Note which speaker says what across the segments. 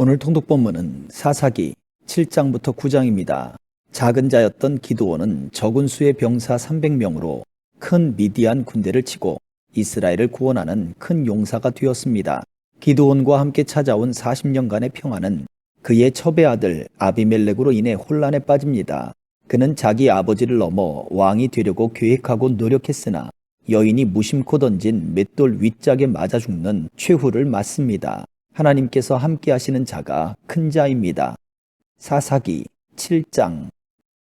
Speaker 1: 오늘 통독 본문은 사사기 7장부터 9장입니다. 작은 자였던 기드온은 적은 수의 병사 300명으로 큰 미디안 군대를 치고 이스라엘을 구원하는 큰 용사가 되었습니다. 기드온과 함께 찾아온 40년간의 평화는 그의 첩의 아들 아비멜렉으로 인해 혼란에 빠집니다. 그는 자기 아버지를 넘어 왕이 되려고 계획하고 노력했으나 여인이 무심코 던진 맷돌 윗짝에 맞아 죽는 최후를 맞습니다. 하나님께서 함께 하시는 자가 큰 자입니다. 사사기 7장.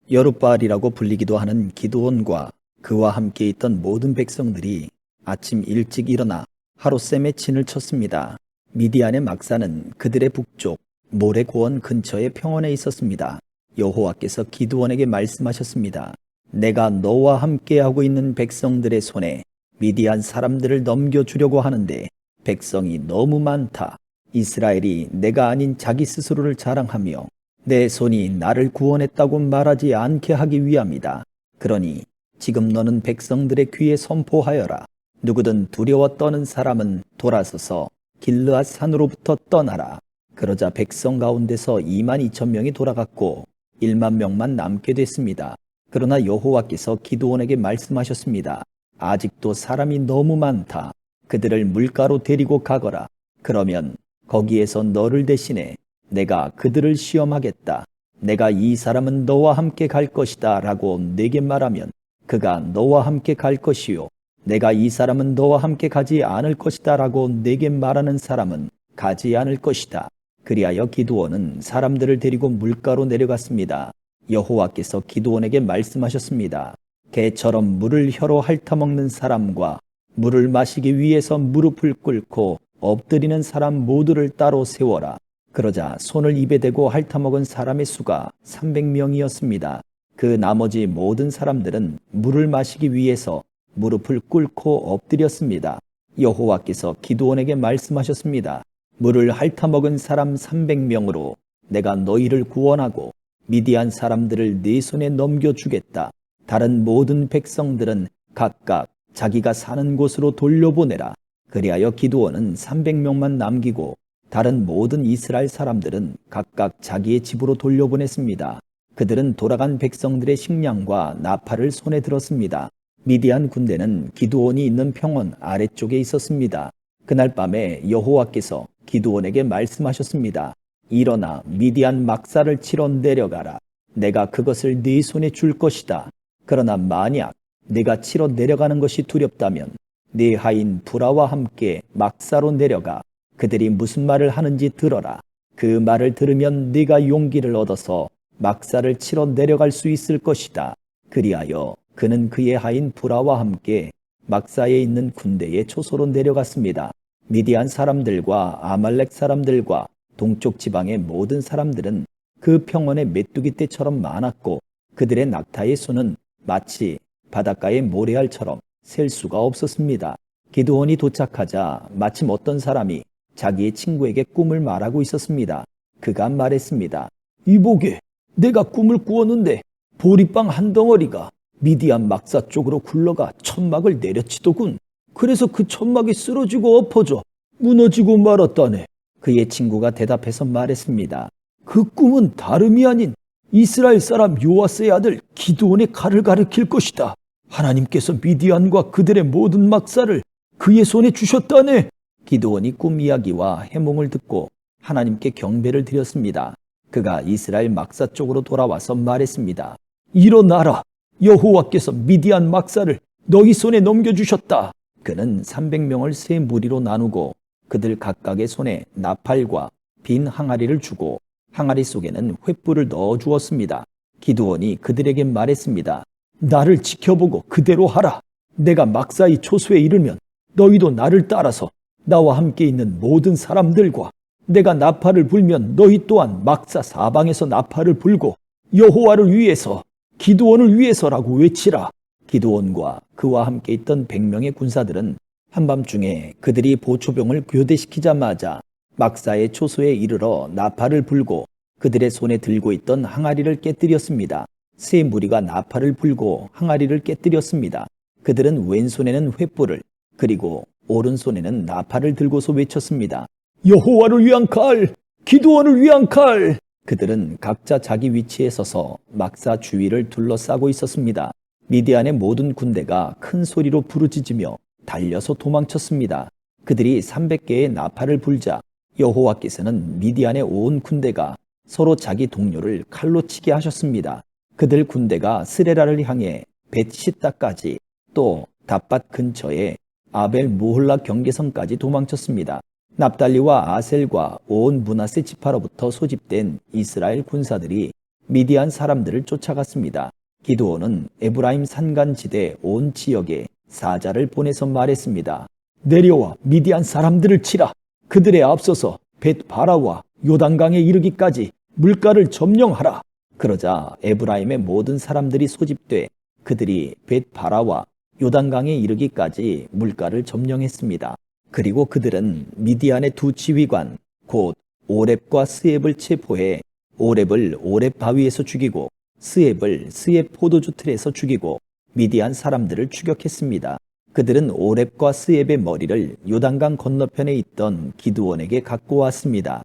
Speaker 1: 여룻바알이라고 불리기도 하는 기드온과 그와 함께 있던 모든 백성들이 아침 일찍 일어나 하룻샘에 진을 쳤습니다. 미디안의 막사는 그들의 북쪽 모레고원 근처의 평원에 있었습니다. 여호와께서 기드온에게 말씀하셨습니다. 내가 너와 함께하고 있는 백성들의 손에 미디안 사람들을 넘겨주려고 하는데 백성이 너무 많다. 이스라엘이 내가 아닌 자기 스스로를 자랑하며 내 손이 나를 구원했다고 말하지 않게 하기 위함이다. 그러니 지금 너는 백성들의 귀에 선포하여라. 누구든 두려워 떠는 사람은 돌아서서 길르앗 산으로부터 떠나라. 그러자 백성 가운데서 22,000명이 돌아갔고 1만 명만 남게 됐습니다. 그러나 여호와께서 기드온에게 말씀하셨습니다. 아직도 사람이 너무 많다. 그들을 물가로 데리고 가거라. 그러면 거기에서 너를 대신해 내가 그들을 시험하겠다. 내가 이 사람은 너와 함께 갈 것이다 라고 내게 말하면 그가 너와 함께 갈 것이요. 내가 이 사람은 너와 함께 가지 않을 것이다 라고 내게 말하는 사람은 가지 않을 것이다. 그리하여 기드온은 사람들을 데리고 물가로 내려갔습니다. 여호와께서 기드온에게 말씀하셨습니다. 개처럼 물을 혀로 핥아먹는 사람과 물을 마시기 위해서 무릎을 꿇고 엎드리는 사람 모두를 따로 세워라. 그러자 손을 입에 대고 핥아먹은 사람의 수가 300명이었습니다. 그 나머지 모든 사람들은 물을 마시기 위해서 무릎을 꿇고 엎드렸습니다. 여호와께서 기드온에게 말씀하셨습니다. 물을 핥아먹은 사람 300명으로 내가 너희를 구원하고 미디안 사람들을 네 손에 넘겨주겠다. 다른 모든 백성들은 각각 자기가 사는 곳으로 돌려보내라. 그리하여 기드온은 300명만 남기고 다른 모든 이스라엘 사람들은 각각 자기의 집으로 돌려보냈습니다. 그들은 돌아간 백성들의 식량과 나팔을 손에 들었습니다. 미디안 군대는 기드온이 있는 평원 아래쪽에 있었습니다. 그날 밤에 여호와께서 기드온에게 말씀하셨습니다. 일어나 미디안 막사를 치러 내려가라. 내가 그것을 네 손에 줄 것이다. 그러나 만약 네가 치러 내려가는 것이 두렵다면 네 하인 브라와 함께 막사로 내려가 그들이 무슨 말을 하는지 들어라. 그 말을 들으면 네가 용기를 얻어서 막사를 치러 내려갈 수 있을 것이다. 그리하여 그는 그의 하인 브라와 함께 막사에 있는 군대의 초소로 내려갔습니다. 미디안 사람들과 아말렉 사람들과 동쪽 지방의 모든 사람들은 그 평원의 메뚜기 떼처럼 많았고 그들의 낙타의 수는 마치 바닷가의 모래알처럼 셀 수가 없었습니다. 기드온이 도착하자 마침 어떤 사람이 자기의 친구에게 꿈을 말하고 있었습니다. 그가 말했습니다. 이보게, 내가 꿈을 꾸었는데 보리빵 한 덩어리가 미디안 막사 쪽으로 굴러가 천막을 내려치더군. 그래서 그 천막이 쓰러지고 엎어져 무너지고 말았다네. 그의 친구가 대답해서 말했습니다. 그 꿈은 다름이 아닌 이스라엘 사람 요아스의 아들 기드온의 칼을 가리킬 것이다. 하나님께서 미디안과 그들의 모든 막사를 그의 손에 주셨다네. 기드온이 꿈 이야기와 해몽을 듣고 하나님께 경배를 드렸습니다. 그가 이스라엘 막사 쪽으로 돌아와서 말했습니다. 일어나라. 여호와께서 미디안 막사를 너희 손에 넘겨주셨다. 그는 300명을 세 무리로 나누고 그들 각각의 손에 나팔과 빈 항아리를 주고 항아리 속에는 횃불을 넣어 주었습니다. 기드온이 그들에게 말했습니다. 나를 지켜보고 그대로 하라. 내가 막사의 초소에 이르면 너희도 나를 따라서 나와 함께 있는 모든 사람들과 내가 나팔을 불면 너희 또한 막사 사방에서 나팔을 불고 여호와를 위해서 기드온을 위해서라고 외치라. 기드온과 그와 함께 있던 100명의 군사들은 한밤중에 그들이 보초병을 교대시키자마자 막사의 초소에 이르러 나팔을 불고 그들의 손에 들고 있던 항아리를 깨뜨렸습니다. 세 무리가 나팔을 불고 항아리를 깨뜨렸습니다. 그들은 왼손에는 횃불을 그리고 오른손에는 나팔을 들고서 외쳤습니다. 여호와를 위한 칼! 기드온을 위한 칼! 그들은 각자 자기 위치에 서서 막사 주위를 둘러싸고 있었습니다. 미디안의 모든 군대가 큰 소리로 부르짖으며 달려서 도망쳤습니다. 그들이 300개의 나팔을 불자 여호와께서는 미디안의 온 군대가 서로 자기 동료를 칼로 치게 하셨습니다. 그들 군대가 스레라를 향해 벳시다까지 또 답밭 근처에 아벨 무홀라 경계선까지 도망쳤습니다. 납달리와 아셀과 온 므낫세 지파로부터 소집된 이스라엘 군사들이 미디안 사람들을 쫓아갔습니다. 기드온은 에브라임 산간지대 온 지역에 사자를 보내서 말했습니다. 내려와 미디안 사람들을 치라. 그들에 앞서서 벳바라와 요단강에 이르기까지 물가를 점령하라. 그러자 에브라임의 모든 사람들이 소집돼 그들이 벳바라와 요단강에 이르기까지 물가를 점령했습니다. 그리고 그들은 미디안의 두 지휘관 곧 오렙과 스앱을 체포해 오렙을 오렙 바위에서 죽이고 스앱을 스앱 포도주 틀에서 죽이고 미디안 사람들을 추격했습니다. 그들은 오렙과 스앱의 머리를 요단강 건너편에 있던 기드온에게 갖고 왔습니다.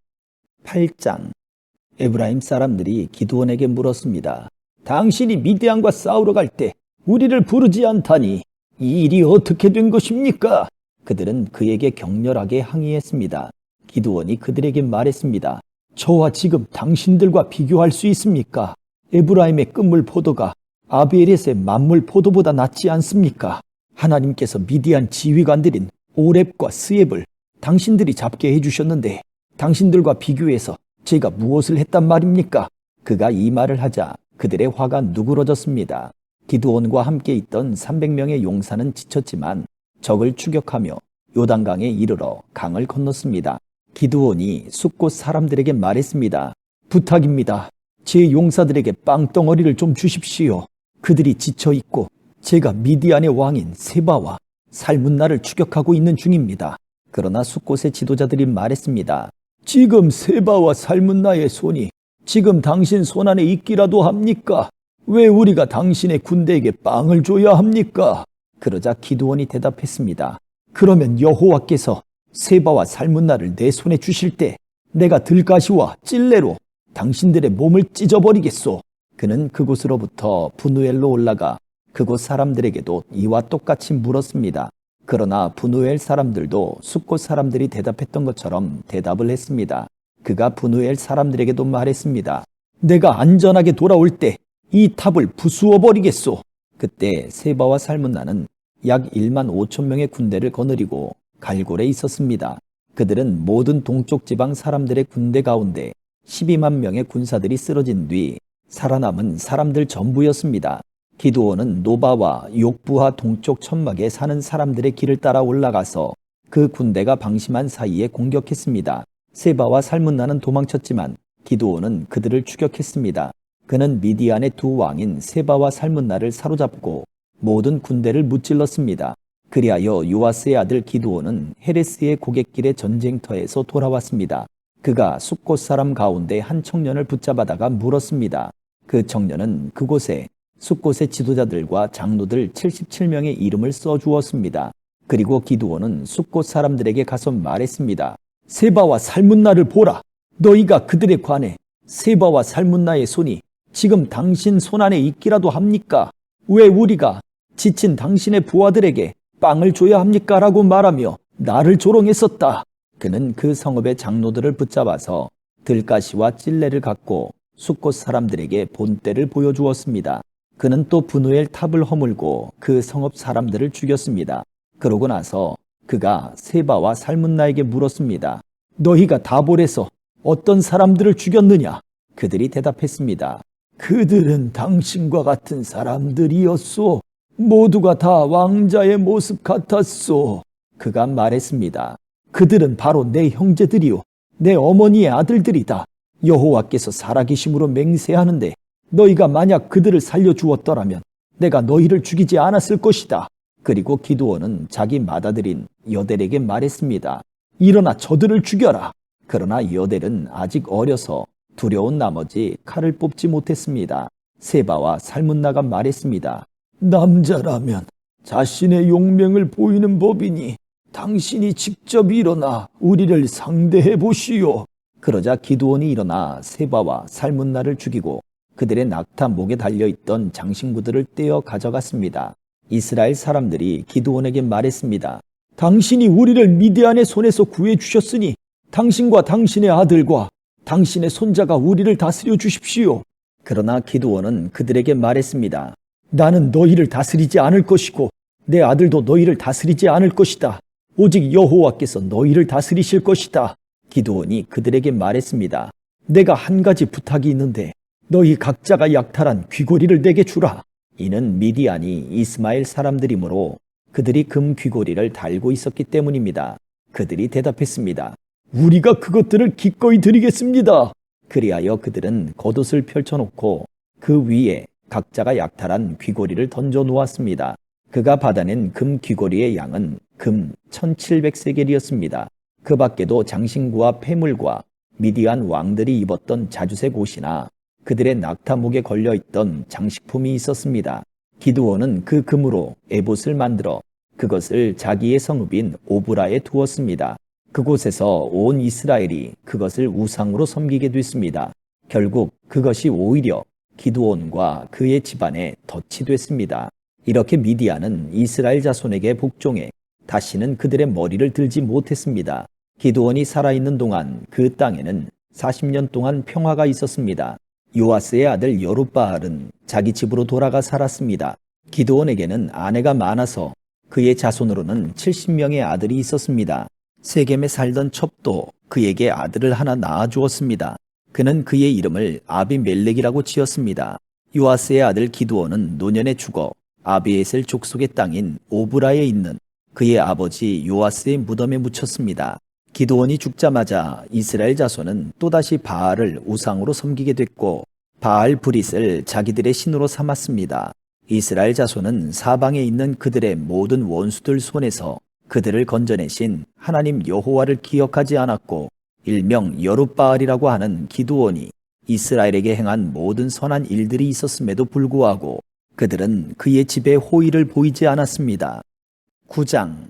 Speaker 1: 8장. 에브라임 사람들이 기드온에게 물었습니다. 당신이 미디안과 싸우러 갈 때 우리를 부르지 않다니 이 일이 어떻게 된 것입니까? 그들은 그에게 격렬하게 항의했습니다. 기드온이 그들에게 말했습니다. 저와 지금 당신들과 비교할 수 있습니까? 에브라임의 끝물 포도가 아비에렛의 만물 포도보다 낫지 않습니까? 하나님께서 미디안 지휘관들인 오렙과 스앱을 당신들이 잡게 해주셨는데 당신들과 비교해서 제가 무엇을 했단 말입니까? 그가 이 말을 하자 그들의 화가 누그러졌습니다. 기드온과 함께 있던 300명의 용사는 지쳤지만 적을 추격하며 요단강에 이르러 강을 건넜습니다. 기드온이 숫곳 사람들에게 말했습니다. 부탁입니다. 제 용사들에게 빵덩어리를 좀 주십시오. 그들이 지쳐있고 제가 미디안의 왕인 세바와 살문나를 추격하고 있는 중입니다. 그러나 숫곳의 지도자들이 말했습니다. 지금 세바와 살문나의 손이 지금 당신 손안에 있기라도 합니까? 왜 우리가 당신의 군대에게 빵을 줘야 합니까? 그러자 기드온이 대답했습니다. 그러면 여호와께서 세바와 살문나를 내 손에 주실 때 내가 들가시와 찔레로 당신들의 몸을 찢어버리겠소. 그는 그곳으로부터 브누엘로 올라가 그곳 사람들에게도 이와 똑같이 물었습니다. 그러나 브누엘 사람들도 숫곳 사람들이 대답했던 것처럼 대답을 했습니다. 그가 브누엘 사람들에게도 말했습니다. 내가 안전하게 돌아올 때 이 탑을 부수어 버리겠소. 그때 세바와 살문나는 약 1만 5천 명의 군대를 거느리고 갈골에 있었습니다. 그들은 모든 동쪽 지방 사람들의 군대 가운데 12만 명의 군사들이 쓰러진 뒤 살아남은 사람들 전부였습니다. 기드온은 노바와 욕부하 동쪽 천막에 사는 사람들의 길을 따라 올라가서 그 군대가 방심한 사이에 공격했습니다. 세바와 살문나는 도망쳤지만 기드온은 그들을 추격했습니다. 그는 미디안의 두 왕인 세바와 살문나를 사로잡고 모든 군대를 무찔렀습니다. 그리하여 요아스의 아들 기드온은 헤레스의 고갯길의 전쟁터에서 돌아왔습니다. 그가 숫곳 사람 가운데 한 청년을 붙잡아다가 물었습니다. 그 청년은 그곳에 숫곳의 지도자들과 장로들 77명의 이름을 써주었습니다. 그리고 기드온은 숫곳 사람들에게 가서 말했습니다. 세바와 살문나를 보라. 너희가 그들에 관해 세바와 살문나의 손이 지금 당신 손안에 있기라도 합니까? 왜 우리가 지친 당신의 부하들에게 빵을 줘야 합니까? 라고 말하며 나를 조롱했었다. 그는 그 성읍의 장로들을 붙잡아서 들가시와 찔레를 갖고 숫곳 사람들에게 본때를 보여주었습니다. 그는 또 브누엘 탑을 허물고 그 성읍 사람들을 죽였습니다. 그러고 나서 그가 세바와 살문나에게 물었습니다. 너희가 다볼에서 어떤 사람들을 죽였느냐? 그들이 대답했습니다. 그들은 당신과 같은 사람들이었소. 모두가 다 왕자의 모습 같았소. 그가 말했습니다. 그들은 바로 내 형제들이요 내 어머니의 아들들이다. 여호와께서 살아계심으로 맹세하는데 너희가 만약 그들을 살려주었더라면 내가 너희를 죽이지 않았을 것이다. 그리고 기드온은 자기 맏아들인 여델에게 말했습니다. 일어나 저들을 죽여라. 그러나 여델은 아직 어려서 두려운 나머지 칼을 뽑지 못했습니다. 세바와 살문나가 말했습니다. 남자라면 자신의 용맹을 보이는 법이니 당신이 직접 일어나 우리를 상대해 보시오. 그러자 기드온이 일어나 세바와 살문나를 죽이고 그들의 낙타 목에 달려있던 장신구들을 떼어 가져갔습니다. 이스라엘 사람들이 기드온에게 말했습니다. 당신이 우리를 미디안의 손에서 구해주셨으니 당신과 당신의 아들과 당신의 손자가 우리를 다스려 주십시오. 그러나 기드온은 그들에게 말했습니다. 나는 너희를 다스리지 않을 것이고 내 아들도 너희를 다스리지 않을 것이다. 오직 여호와께서 너희를 다스리실 것이다. 기드온이 그들에게 말했습니다. 내가 한 가지 부탁이 있는데 너희 각자가 약탈한 귀고리를 내게 주라. 이는 미디안이 이스마엘 사람들이므로 그들이 금 귀고리를 달고 있었기 때문입니다. 그들이 대답했습니다. 우리가 그것들을 기꺼이 드리겠습니다. 그리하여 그들은 겉옷을 펼쳐놓고 그 위에 각자가 약탈한 귀고리를 던져 놓았습니다. 그가 받아낸 금 귀고리의 양은 금 1700세겔이었습니다. 그 밖에도 장신구와 폐물과 미디안 왕들이 입었던 자주색 옷이나 그들의 낙타목에 걸려있던 장식품이 있었습니다. 기드온은 그 금으로 에봇을 만들어 그것을 자기의 성읍인 오브라에 두었습니다. 그곳에서 온 이스라엘이 그것을 우상으로 섬기게 됐습니다. 결국 그것이 오히려 기드온과 그의 집안에 덫이 됐습니다. 이렇게 미디안은 이스라엘 자손에게 복종해 다시는 그들의 머리를 들지 못했습니다. 기드온이 살아있는 동안 그 땅에는 40년 동안 평화가 있었습니다. 요아스의 아들 여룻바알은 자기 집으로 돌아가 살았습니다. 기드온에게는 아내가 많아서 그의 자손으로는 70명의 아들이 있었습니다. 세겜에 살던 첩도 그에게 아들을 하나 낳아주었습니다. 그는 그의 이름을 아비멜렉이라고 지었습니다. 요아스의 아들 기드온은 노년에 죽어 아비에셀 족속의 땅인 오브라에 있는 그의 아버지 요아스의 무덤에 묻혔습니다. 기드온이 죽자마자 이스라엘 자손은 또다시 바알을 우상으로 섬기게 됐고 바알 브릿을 자기들의 신으로 삼았습니다. 이스라엘 자손은 사방에 있는 그들의 모든 원수들 손에서 그들을 건져내신 하나님 여호와를 기억하지 않았고 일명 여룻바알이라고 하는 기드온이 이스라엘에게 행한 모든 선한 일들이 있었음에도 불구하고 그들은 그의 집에 호의를 보이지 않았습니다. 9장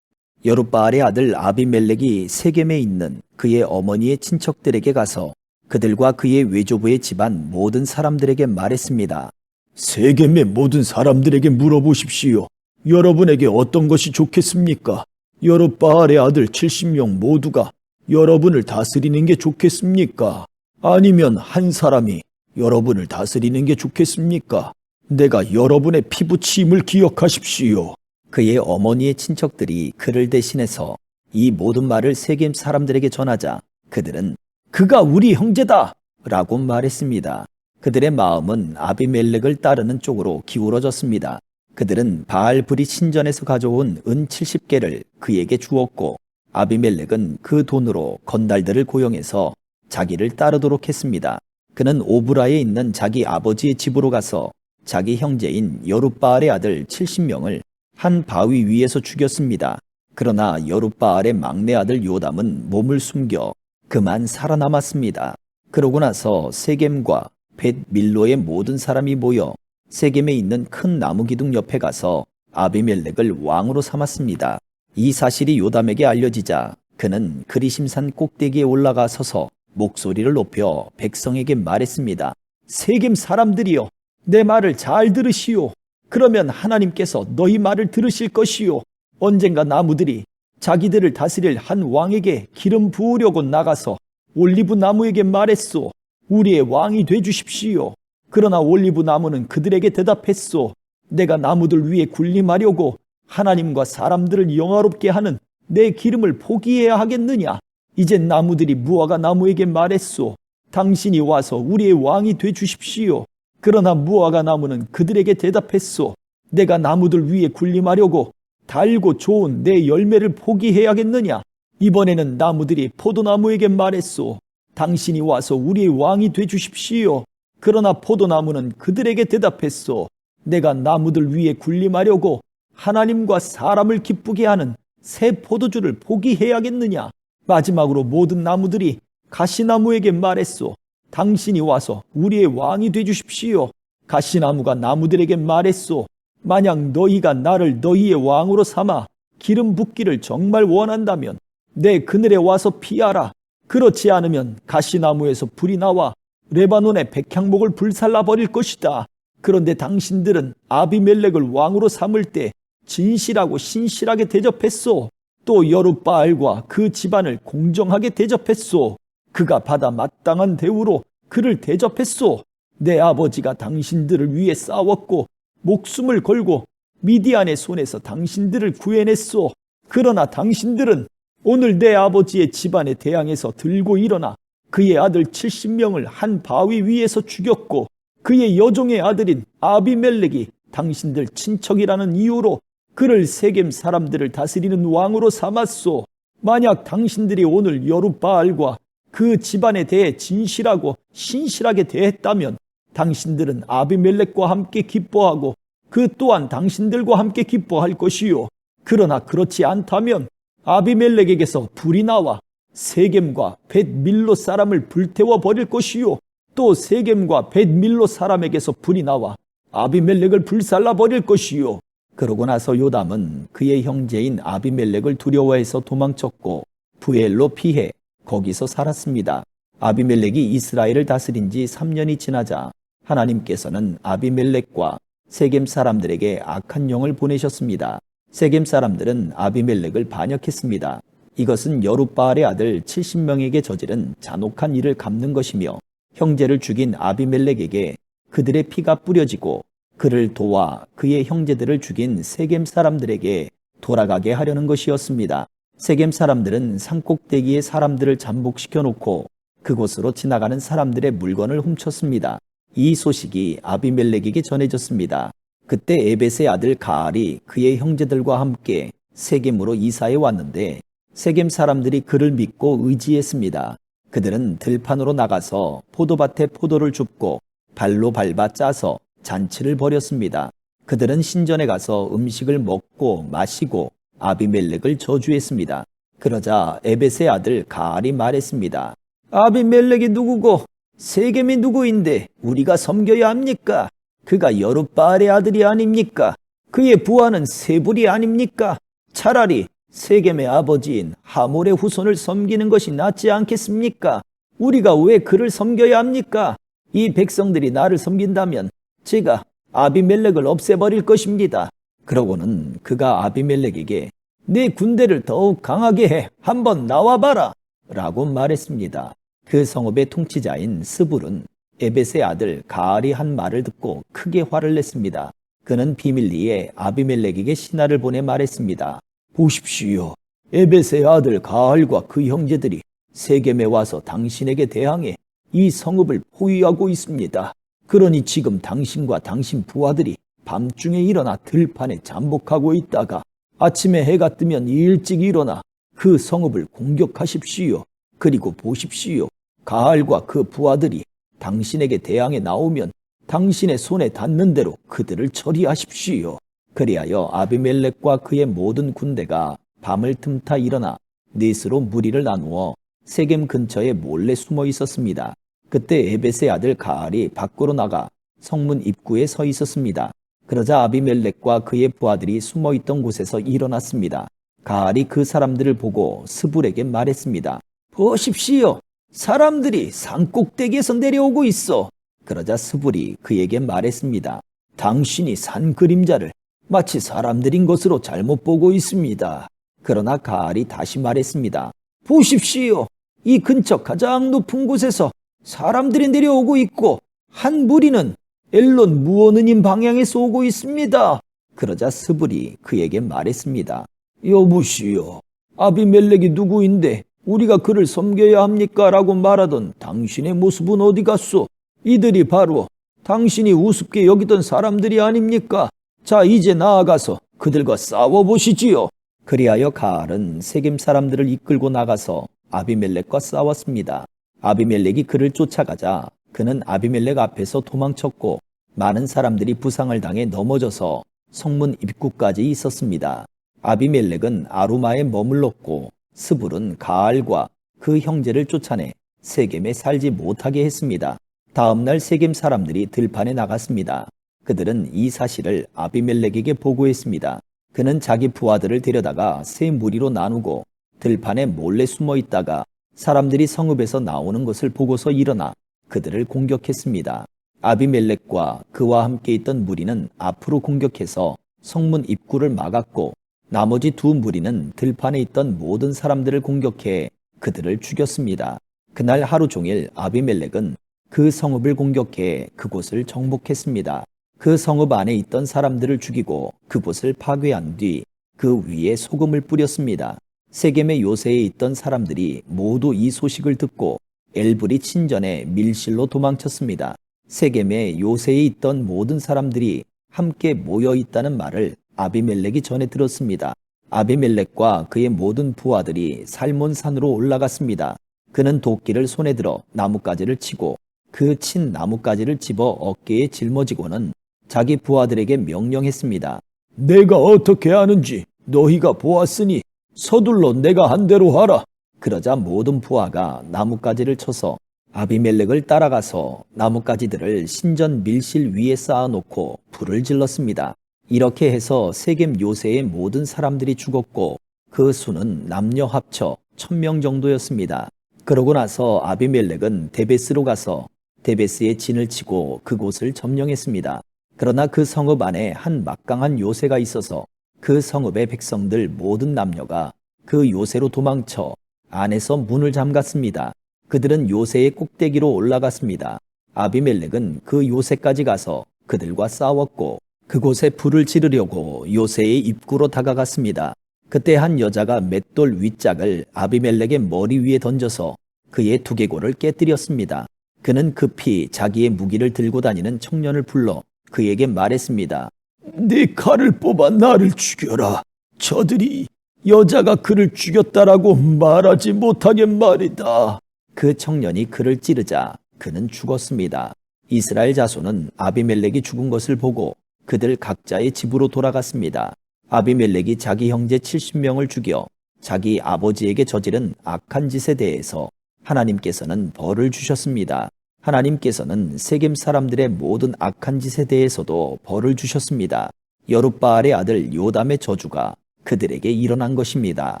Speaker 1: 여룻바알의 아들 아비멜렉이 세겜에 있는 그의 어머니의 친척들에게 가서 그들과 그의 외조부의 집안 모든 사람들에게 말했습니다. 세겜의 모든 사람들에게 물어보십시오. 여러분에게 어떤 것이 좋겠습니까? 여룻바알의 아들 70명 모두가 여러분을 다스리는 게 좋겠습니까? 아니면 한 사람이 여러분을 다스리는 게 좋겠습니까? 내가 여러분의 피부치임을 기억하십시오. 그의 어머니의 친척들이 그를 대신해서 이 모든 말을 세겜 사람들에게 전하자 그들은 그가 우리 형제다! 라고 말했습니다. 그들의 마음은 아비멜렉을 따르는 쪽으로 기울어졌습니다. 그들은 바알 브릿 신전에서 가져온 은 70개를 그에게 주었고 아비멜렉은 그 돈으로 건달들을 고용해서 자기를 따르도록 했습니다. 그는 오브라에 있는 자기 아버지의 집으로 가서 자기 형제인 여룻바알의 아들 70명을 한 바위 위에서 죽였습니다. 그러나 여룻바알의 막내 아들 요담은 몸을 숨겨 그만 살아남았습니다. 그러고 나서 세겜과 벳 밀로의 모든 사람이 모여 세겜에 있는 큰 나무 기둥 옆에 가서 아비멜렉을 왕으로 삼았습니다. 이 사실이 요담에게 알려지자 그는 그리심산 꼭대기에 올라가 서서 목소리를 높여 백성에게 말했습니다. 세겜 사람들이여, 내 말을 잘 들으시오. 그러면 하나님께서 너희 말을 들으실 것이요. 언젠가 나무들이 자기들을 다스릴 한 왕에게 기름 부으려고 나가서 올리브 나무에게 말했소. 우리의 왕이 되주십시오. 그러나 올리브 나무는 그들에게 대답했소. 내가 나무들 위에 군림하려고 하나님과 사람들을 영화롭게 하는 내 기름을 포기해야 하겠느냐? 이젠 나무들이 무화과 나무에게 말했소. 당신이 와서 우리의 왕이 되주십시오. 그러나 무화과 나무는 그들에게 대답했소. 내가 나무들 위에 군림하려고 달고 좋은 내 열매를 포기해야겠느냐? 이번에는 나무들이 포도나무에게 말했소. 당신이 와서 우리의 왕이 되주십시오. 그러나 포도나무는 그들에게 대답했소. 내가 나무들 위에 군림하려고 하나님과 사람을 기쁘게 하는 새 포도주를 포기해야겠느냐? 마지막으로 모든 나무들이 가시나무에게 말했소. 당신이 와서 우리의 왕이 되주십시오. 가시나무가 나무들에게 말했소. 만약 너희가 나를 너희의 왕으로 삼아 기름 붓기를 정말 원한다면 내 그늘에 와서 피하라. 그렇지 않으면 가시나무에서 불이 나와 레바논의 백향목을 불살라 버릴 것이다. 그런데 당신들은 아비멜렉을 왕으로 삼을 때 진실하고 신실하게 대접했소. 또 여룻바알과 그 집안을 공정하게 대접했소. 그가 받아 마땅한 대우로 그를 대접했소. 내 아버지가 당신들을 위해 싸웠고 목숨을 걸고 미디안의 손에서 당신들을 구해냈소. 그러나 당신들은 오늘 내 아버지의 집안에 대항해서 들고 일어나 그의 아들 70명을 한 바위 위에서 죽였고 그의 여종의 아들인 아비멜렉이 당신들 친척이라는 이유로 그를 세겜 사람들을 다스리는 왕으로 삼았소. 만약 당신들이 오늘 여룻바알과 그 집안에 대해 진실하고 신실하게 대했다면 당신들은 아비멜렉과 함께 기뻐하고 그 또한 당신들과 함께 기뻐할 것이요. 그러나 그렇지 않다면 아비멜렉에게서 불이 나와 세겜과 벳밀로 사람을 불태워 버릴 것이요. 또 세겜과 벳밀로 사람에게서 불이 나와 아비멜렉을 불살라 버릴 것이요. 그러고 나서 요담은 그의 형제인 아비멜렉을 두려워해서 도망쳤고 부엘로 피해 거기서 살았습니다. 아비멜렉이 이스라엘을 다스린 지 3년이 지나자 하나님께서는 아비멜렉과 세겜 사람들에게 악한 영을 보내셨습니다. 세겜 사람들은 아비멜렉을 반역했습니다. 이것은 여룻바알의 아들 70명에게 저지른 잔혹한 일을 갚는 것이며 형제를 죽인 아비멜렉에게 그들의 피가 뿌려지고 그를 도와 그의 형제들을 죽인 세겜 사람들에게 돌아가게 하려는 것이었습니다. 세겜 사람들은 산꼭대기에 사람들을 잠복시켜 놓고 그곳으로 지나가는 사람들의 물건을 훔쳤습니다. 이 소식이 아비멜렉에게 전해졌습니다. 그때 에벳의 아들 가알이 그의 형제들과 함께 세겜으로 이사해 왔는데 세겜 사람들이 그를 믿고 의지했습니다. 그들은 들판으로 나가서 포도밭에 포도를 줍고 발로 밟아 짜서 잔치를 벌였습니다. 그들은 신전에 가서 음식을 먹고 마시고 아비멜렉을 저주했습니다. 그러자 에벳의 아들 가알이 말했습니다. 아비멜렉이 누구고 세겜이 누구인데 우리가 섬겨야 합니까? 그가 여룻바알의 아들이 아닙니까? 그의 부하는 세불이 아닙니까? 차라리 세겜의 아버지인 하몰의 후손을 섬기는 것이 낫지 않겠습니까? 우리가 왜 그를 섬겨야 합니까? 이 백성들이 나를 섬긴다면 제가 아비멜렉을 없애버릴 것입니다. 그러고는 그가 아비멜렉에게 네 군대를 더욱 강하게 해 한번 나와봐라 라고 말했습니다. 그 성읍의 통치자인 스불은 에벳의 아들 가알이 한 말을 듣고 크게 화를 냈습니다. 그는 비밀리에 아비멜렉에게 신하를 보내 말했습니다. 보십시오. 에벳의 아들 가알과 그 형제들이 세겜에 와서 당신에게 대항해 이 성읍을 포위하고 있습니다. 그러니 지금 당신과 당신 부하들이 밤중에 일어나 들판에 잠복하고 있다가 아침에 해가 뜨면 일찍 일어나 그 성읍을 공격하십시오. 그리고 보십시오. 가알과 그 부하들이 당신에게 대항해 나오면 당신의 손에 닿는 대로 그들을 처리하십시오. 그리하여 아비멜렉과 그의 모든 군대가 밤을 틈타 일어나 넷으로 무리를 나누어 세겜 근처에 몰래 숨어 있었습니다. 그때 에벳의 아들 가알이 밖으로 나가 성문 입구에 서 있었습니다. 그러자 아비멜렉과 그의 부하들이 숨어 있던 곳에서 일어났습니다. 가알이 그 사람들을 보고 스불에게 말했습니다. 보십시오. 사람들이 산꼭대기에서 내려오고 있어. 그러자 스불이 그에게 말했습니다. 당신이 산 그림자를 마치 사람들인 것으로 잘못 보고 있습니다. 그러나 가알이 다시 말했습니다. 보십시오. 이 근처 가장 높은 곳에서 사람들이 내려오고 있고 한 무리는 엘론 무어느님 방향에서 오고 있습니다. 그러자 스불이 그에게 말했습니다. 여보시오. 아비멜렉이 누구인데 우리가 그를 섬겨야 합니까? 라고 말하던 당신의 모습은 어디 갔소? 이들이 바로 당신이 우습게 여기던 사람들이 아닙니까? 자, 이제 나아가서 그들과 싸워보시지요. 그리하여 가알은 세겜 사람들을 이끌고 나가서 아비멜렉과 싸웠습니다. 아비멜렉이 그를 쫓아가자 그는 아비멜렉 앞에서 도망쳤고 많은 사람들이 부상을 당해 넘어져서 성문 입구까지 있었습니다. 아비멜렉은 아루마에 머물렀고 스불은 가알과 그 형제를 쫓아내 세겜에 살지 못하게 했습니다. 다음 날 세겜 사람들이 들판에 나갔습니다. 그들은 이 사실을 아비멜렉에게 보고했습니다. 그는 자기 부하들을 데려다가 세 무리로 나누고 들판에 몰래 숨어 있다가 사람들이 성읍에서 나오는 것을 보고서 일어나 그들을 공격했습니다. 아비멜렉과 그와 함께 있던 무리는 앞으로 공격해서 성문 입구를 막았고, 나머지 두 무리는 들판에 있던 모든 사람들을 공격해 그들을 죽였습니다. 그날 하루 종일 아비멜렉은 그 성읍을 공격해 그곳을 정복했습니다. 그 성읍 안에 있던 사람들을 죽이고 그곳을 파괴한 뒤 그 위에 소금을 뿌렸습니다. 세겜의 요새에 있던 사람들이 모두 이 소식을 듣고 엘불이 친전에 밀실로 도망쳤습니다. 세겜의 요새에 있던 모든 사람들이 함께 모여 있다는 말을 아비멜렉이 전해 들었습니다. 아비멜렉과 그의 모든 부하들이 살몬산으로 올라갔습니다. 그는 도끼를 손에 들어 나뭇가지를 치고 그 친 나뭇가지를 집어 어깨에 짊어지고는 자기 부하들에게 명령했습니다. 내가 어떻게 하는지 너희가 보았으니 서둘러 내가 한 대로 하라. 그러자 모든 부하가 나뭇가지를 쳐서 아비멜렉을 따라가서 나뭇가지들을 신전 밀실 위에 쌓아놓고 불을 질렀습니다. 이렇게 해서 세겜 요새의 모든 사람들이 죽었고 그 수는 남녀 합쳐 1000명 정도였습니다. 그러고 나서 아비멜렉은 데베스로 가서 데베스에 진을 치고 그곳을 점령했습니다. 그러나 그 성읍 안에 한 막강한 요새가 있어서 그 성읍의 백성들 모든 남녀가 그 요새로 도망쳐 안에서 문을 잠갔습니다. 그들은 요새의 꼭대기로 올라갔습니다. 아비멜렉은 그 요새까지 가서 그들과 싸웠고 그곳에 불을 지르려고 요새의 입구로 다가갔습니다. 그때 한 여자가 맷돌 윗짝을 아비멜렉의 머리 위에 던져서 그의 두개골을 깨뜨렸습니다. 그는 급히 자기의 무기를 들고 다니는 청년을 불러 그에게 말했습니다. 네 칼을 뽑아 나를 죽여라. 저들이 여자가 그를 죽였다라고 말하지 못하게 말이다. 그 청년이 그를 찌르자 그는 죽었습니다. 이스라엘 자손은 아비멜렉이 죽은 것을 보고 그들 각자의 집으로 돌아갔습니다. 아비멜렉이 자기 형제 70명을 죽여 자기 아버지에게 저지른 악한 짓에 대해서 하나님께서는 벌을 주셨습니다. 하나님께서는 세겜 사람들의 모든 악한 짓에 대해서도 벌을 주셨습니다. 여룻바알의 아들 요담의 저주가 그들에게 일어난 것입니다.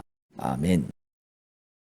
Speaker 1: 아멘.